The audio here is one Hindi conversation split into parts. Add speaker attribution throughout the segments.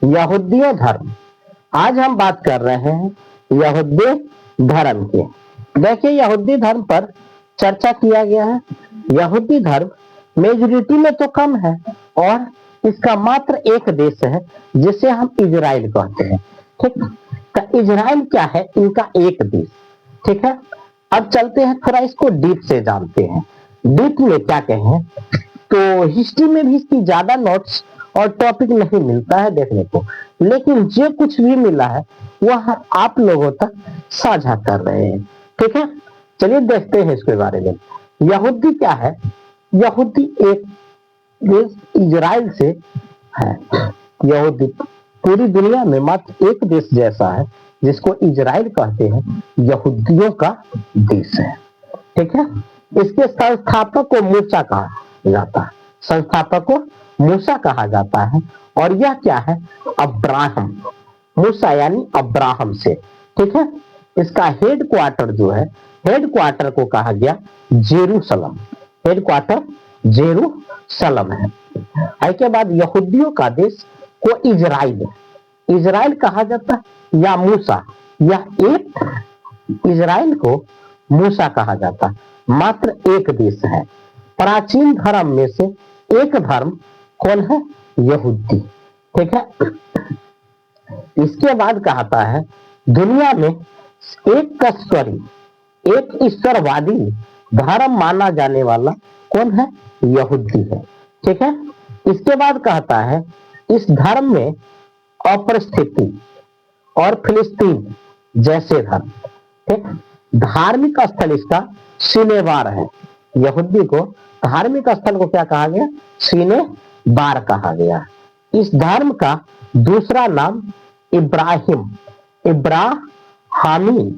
Speaker 1: यहूदी धर्म। आज हम बात कर रहे हैं यहूदी धर्म की। देखिए, यहूदी धर्म पर चर्चा किया गया है। यहूदी धर्म मेजोरिटी में तो कम है और इसका मात्र एक देश है जिसे हम इजराइल कहते हैं। ठीक, तो इजराइल क्या है? इनका एक देश। ठीक है, अब चलते हैं थोड़ा इसको डीप से जानते हैं। डीप में क्या कहें तो हिस्ट्री में भी इसकी ज्यादा नोट्स और टॉपिक नहीं मिलता है देखने को, लेकिन जो कुछ भी मिला है वह आप लोगों तक साझा कर रहे हैं। ठीक है, चलिए देखते हैं इसके बारे में। यहूदी क्या है? यहूदी एक देश इजराइल से है। यहूदी पूरी दुनिया में मात्र एक देश जैसा है जिसको इजराइल कहते हैं, यहूदियों का देश है। ठीक है, इसके संस्थापक को मूसा कहा जाता है। संस्थापक को मूसा कहा जाता है और यह क्या है? अब्राहम। मूसा यानी अब्राहम से। ठीक है, इसका हेड क्वार्टर जो है, हेड क्वार्टर को कहा गया जेरूशलम। हेड क्वार्टर जेरूशलम है। इसके बाद यहूदियों का देश को इजराइल, इजराइल कहा जाता है या मूसा। यह एक इजराइल को मूसा कहा जाता है। मात्र एक देश है। प्राचीन धर्म में से एक धर्म कौन है? यहूदी। ठीक है, इसके बाद कहता है दुनिया में एक कश्वरी, एक ईश्वरवादी धर्म माना जाने वाला कौन है? यहूदी है। ठीक है, इसके बाद कहता है इस धर्म में अपरिस्थिति और फिलिस्तीन जैसे धर्म। ठीक, धार्मिक स्थल इसका सिनेवार है। यहूदी को धार्मिक स्थल को क्या कहा गया? सिनेवार कहा गया। इस धर्म का दूसरा नाम इब्राहिमी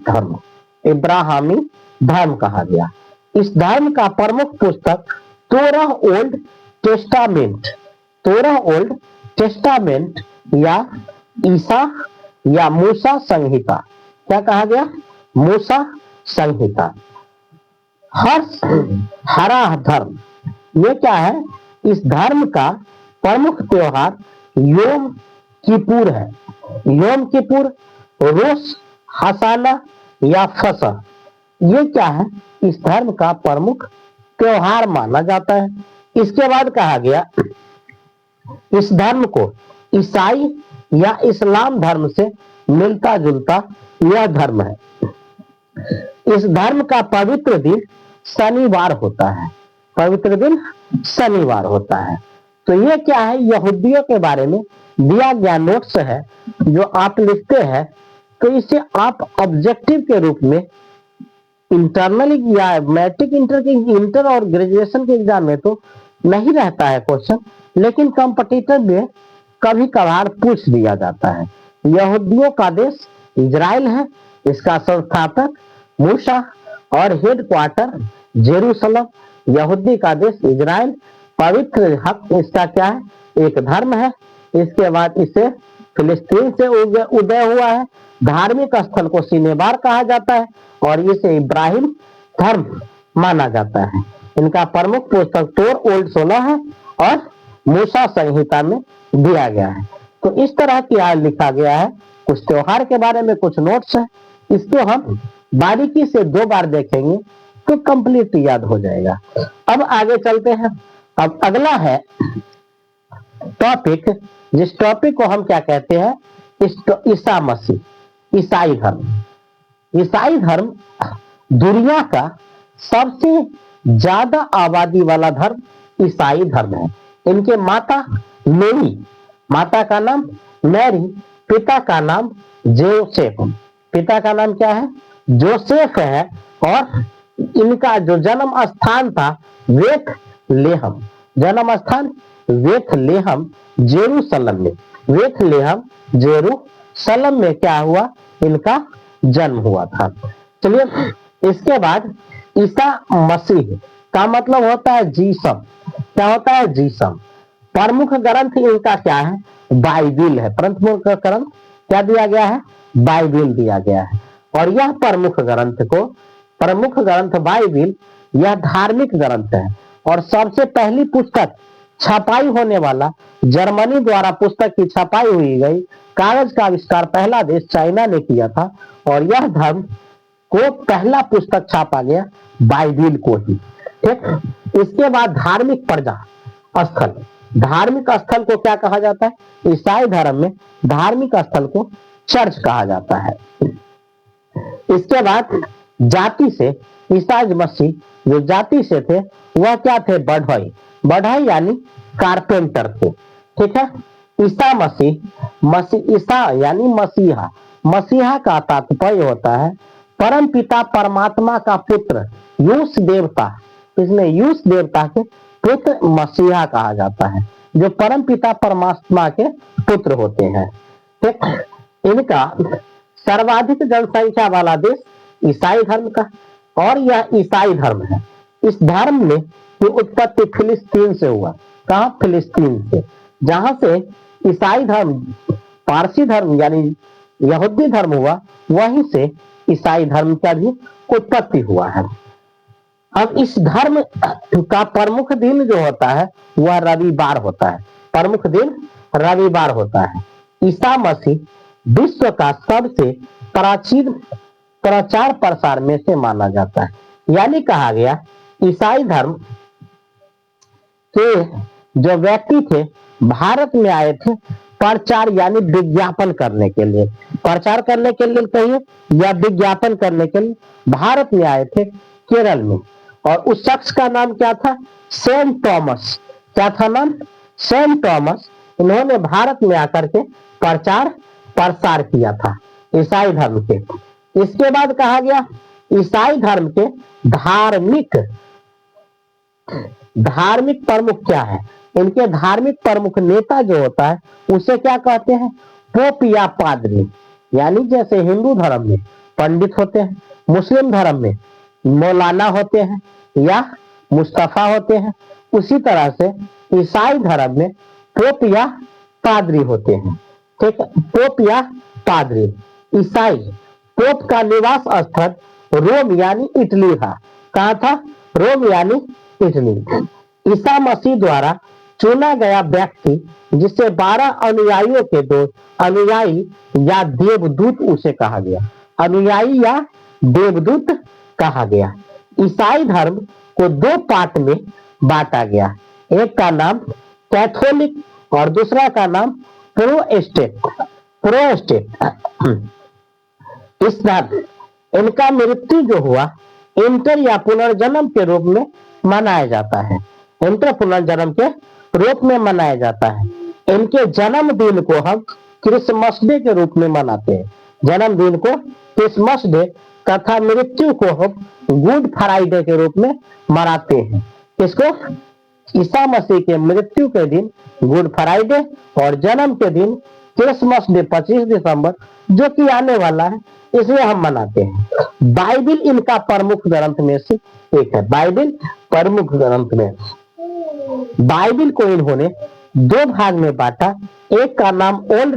Speaker 1: धर्म, इब्राहिमी धर्म कहा गया। इस धर्म का प्रमुख पुस्तक तोरह ओल्ड टेस्टामेंट, तोरह ओल्ड टेस्टामेंट या ईसा या मूसा संहिता। क्या कहा गया? मूसा संहिता। हरा धर्म, ये क्या है? इस धर्म का प्रमुख त्योहार योम किपुर है। योम किपुर, रोश हसाना या फसह, ये क्या है? इस धर्म का प्रमुख त्योहार माना जाता है। इसके बाद कहा गया इस धर्म को ईसाई या इस्लाम धर्म से मिलता जुलता यह धर्म है। इस धर्म का पवित्र दिन शनिवार होता है। पवित्र दिन शनिवार होता है। तो ये क्या है? यहूदियों के बारे में दिया गया नोट्स है जो आप लिखते हैं, तो इसे आप ऑब्जेक्टिव के रूप में इंटरनल या मैट्रिक इंटर और ग्रेजुएशन के एग्जाम में तो नहीं रहता है क्वेश्चन, लेकिन कॉम्पिटिटिव में कभी कभार पूछ दिया जाता है। यहूदियों का देश इजराइल है, इसका संस्थापक मूसा और हेड क्वार्टर जेरूशलम। यहूदी का देश इजराइल, पवित्र हक इसका क्या है? एक धर्म है। इसके बाद इसे फिलिस्तीन से उदय हुआ है। धार्मिक स्थल को सिनेवार कहा जाता है और इसे इब्राहिम धर्म माना जाता है। इनका प्रमुख पुस्तक तोर ओल्ड 16 है और मूसा संहिता में दिया गया है। तो इस तरह की आज लिखा गया है। कुछ त्योहार के बारे में कुछ नोट्स है, इसको हम बारीकी से 2 बार देखेंगे तो कंप्लीट याद हो जाएगा। अब आगे चलते हैं। अब अगला है टॉपिक, जिस टॉपिक को हम क्या कहते हैं? ईसा मसीह, ईसाई धर्म। ईसाई धर्म दुनिया का सबसे ज्यादा आबादी वाला धर्म ईसाई धर्म है। इनके माता मेरी, माता का नाम मैरी, पिता का नाम जोसेफ। पिता का नाम क्या है? जोसेफ है। और इनका जो जन्म स्थान था वेथलेहम, जन्म स्थान वेथलेहम जेरूशलम में, वेथलेहम जेरूशलम में क्या हुआ? इनका जन्म हुआ था। चलिए, इसके बाद ईसा मसीह का मतलब होता है जीसम। क्या होता है? जीसम। प्रमुख ग्रंथ इनका क्या है? बाइबिल है। प्रमुख ग्रंथ क्या दिया गया है? बाइबिल दिया गया है। और यह प्रमुख ग्रंथ बाइबिल, यह धार्मिक ग्रंथ है और सबसे पहली पुस्तक छपाई होने वाला, जर्मनी द्वारा पुस्तक की छपाई हुई गई, कागज का आविष्कार पहला देश चाइना ने किया था और यह धर्म को पहला पुस्तक छापा गया बाइबिल को ही। ठीक, इसके बाद धार्मिक प्रजा स्थल, धार्मिक स्थल को क्या कहा जाता है? ईसाई धर्म में धार्मिक स्थल को चर्च कहा जाता है। इसके बाद जाति से, ईसाई मसीह जो जाति से थे वह क्या थे? बढ़ई, बढ़ई यानी कारपेंटर थे। ठीक है, ईसा मसीह, ईसा यानी मसीहा, मसीहा का तात्पर्य होता है परम पिता परमात्मा का पुत्र, यूस देवता, इसमें यूस देवता के पुत्र मसीहा कहा जाता है, जो परम पिता परमात्मा के पुत्र होते हैं। ठीक, इनका सर्वाधिक जनसंख्या वाला देश ईसाई धर्म का, और यह ईसाई धर्म है। इस धर्म में की उत्पत्ति फिलिस्तीन से हुआ। कहा? फिलिस्तीन से, जहां से ईसाई धर्म, पारसी धर्म यानी यहूदी धर्म हुआ, वहीं से ईसाई धर्म का भी उत्पत्ति हुआ है। अब इस धर्म का प्रमुख दिन जो होता है वह रविवार होता है। प्रमुख दिन रविवार होता है। ईसा मसीह विश्व का सबसे प्राचीन प्रचार प्रसार में से माना जाता है। यानी कहा गया ईसाई धर्म के जो व्यक्ति थे भारत में आए थे प्रचार यानी विज्ञापन करने के लिए, प्रचार करने के लिए कहिए या विज्ञापन करने के लिए भारत में आए थे केरल में। और उस शख्स का नाम क्या था? Saint Thomas. क्या था नाम? Saint Thomas. इन्होंने भारत में आकर के प्रचार प्रसार किया था ईसाई धर्म के। इसके बाद कहा गया ईसाई धर्म के धार्मिक प्रमुख क्या है? इनके धार्मिक प्रमुख नेता जो होता है उसे क्या कहते हैं? पोप या पादरी। यानी जैसे हिंदू धर्म में पंडित होते हैं, मुस्लिम धर्म में मौलाना होते हैं या मुस्तफा होते हैं, उसी तरह से ईसाई धर्म में पोप या पादरी होते हैं। ठीक है, पोप या पादरी। ईसाई पोप का निवास स्थल रोम यानी इटली था। कहा था? रोम यानी इटली। ईसा मसीह द्वारा चुना गया व्यक्ति, जिसे 12 अनुयायियों के दो अनुयायी या देवदूत उसे कहा गया, अनुयायी या देवदूत कहा गया। ईसाई धर्म को 2 पार्ट में बांटा गया, एक का नाम कैथोलिक और दूसरा का नाम प्रोटेस्टेंट। इस तरह इनका मृत्यु जो हुआ इंटर या पुनर्जन्म के रूप में मनाया जाता है, इंटर पुनर्जन्म के रूप में मनाया जाता है। इनके जन्मदिन को हम क्रिसमस डे के रूप में मनाते हैं, जन्मदिन को क्रिसमस डे तथा मृत्यु को हम गुड फ्राइडे के रूप में मनाते हैं। इसको ईसा मसीह के मृत्यु के दिन गुड फ्राइडे और जन्म के दिन क्रिसमस डे 25 दिसंबर जो कि आने वाला है, इसमें हम मनाते हैं। बाइबिल इनका प्रमुख ग्रंथ में से एक है। बाइबिल प्रमुख ग्रंथ में, बाइबिल को इन्होंने 2 भाग में बांटा, एक का नाम ओल्ड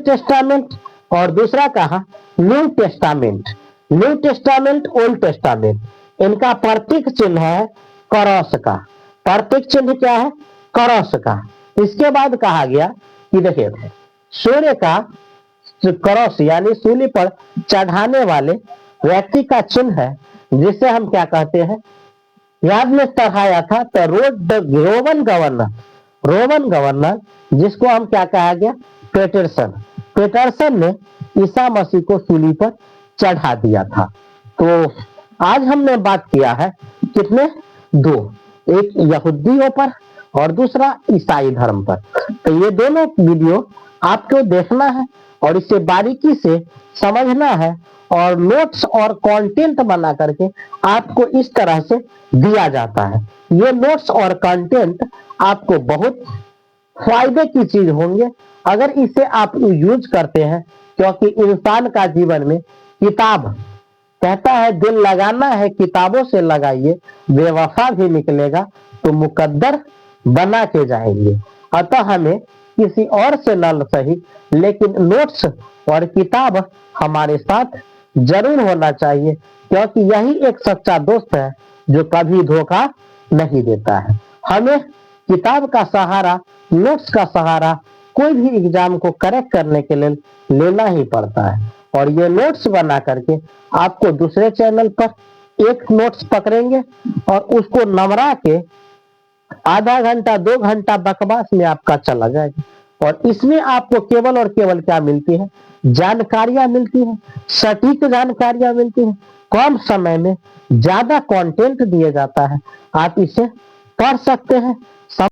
Speaker 1: टेस्टामेंट और दूसरा कहा new testament. New testament, old testament. इनका प्रतीक चिन्ह है क्रॉस का। प्रतीक चिन्ह क्या है? क्रॉस का। इसके बाद कहा गया कि देखिए सूर्य का क्रॉस यानी सूली पर चढ़ाने वाले व्यक्ति का चिन्ह है, जिसे हम क्या कहते हैं? याद में चढ़ाया था तो रोमन गवर्नर जिसको हम क्या कहा गया? पेटरसन ने ईसा मसीह को सूली पर चढ़ा दिया था। तो आज हमने बात किया है कितने? 2, एक यहूदियों पर और दूसरा ईसाई धर्म पर। तो ये दोनों वीडियो आपको देखना है और इसे बारीकी से समझना है और नोट्स और कंटेंट बना करके आपको इस तरह से दिया जाता है। ये नोट्स और कंटेंट आपको बहुत फायदे की चीज होंगे अगर इसे आप यूज करते हैं, क्योंकि इंसान का जीवन में किताब कहता है दिल लगाना है किताबों से लगाइए, बेवफा भी निकलेगा तो मुकद्दर बना के जाएंगे। अतः हमें किसी और से न सही लेकिन नोट्स और किताब हमारे साथ जरूर होना चाहिए, क्योंकि यही एक सच्चा दोस्त है जो कभी धोखा नहीं देता है। हमें किताब का सहारा, नोट्स का सहारा कोई भी एग्जाम को करेक्ट करने के लिए लेना ही पड़ता है। और ये नोट्स बना करके आपको दूसरे चैनल पर एक नोट्स पकड़ेंगे और उसको नमरा के आधा घंटा 2 घंटा बकवास में आपका चला जाएगा। और इसमें आपको केवल और केवल क्या मिलती है? जानकारियां मिलती है, सटीक जानकारियां मिलती है, कम समय में ज्यादा कंटेंट दिया जाता है। आप इसे पढ़ सकते हैं,